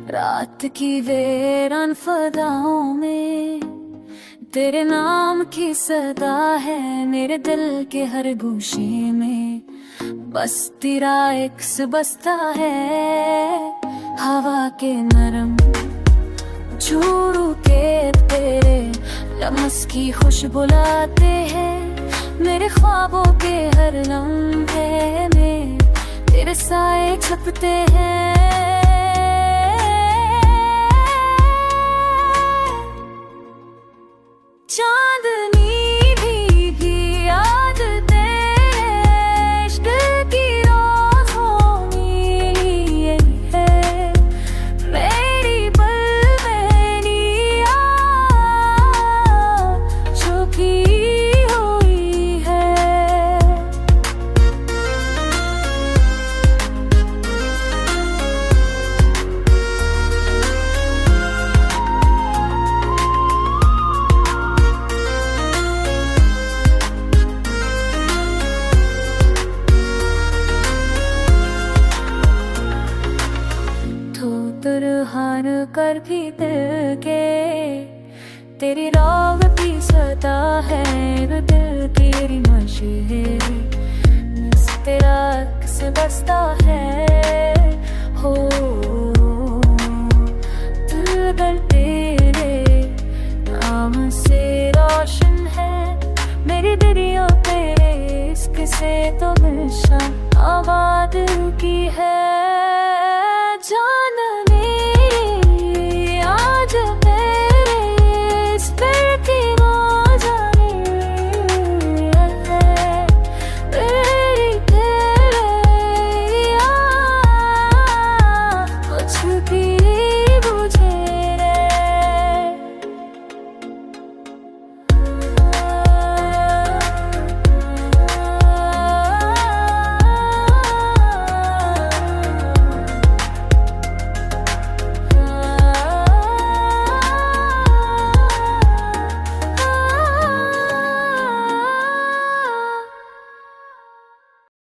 रात की वीरान फदाओं में तेरे नाम की सदा है, मेरे दिल के हर गोशे में बस तेरा इक्स बसता है। हवा के नरम झूरू के तेरे लम्स की खुशबू लाते हैं, मेरे ख्वाबों के हर लम्हे में तेरे साए छपते हैं। चांदनी भी याद तेरे इश्क की रोज़ों नीली है, मेरी बलबेलियाँ छुपी हुई है। हार कर भी दिल के तेरी राग भी सता है, दिल तेरी नशे तेरा अक्स बसता है। हो दिल तेरे नाम से रोशन है, मेरी दरिया तेरे इश्क से तो मिशन आबाद की है।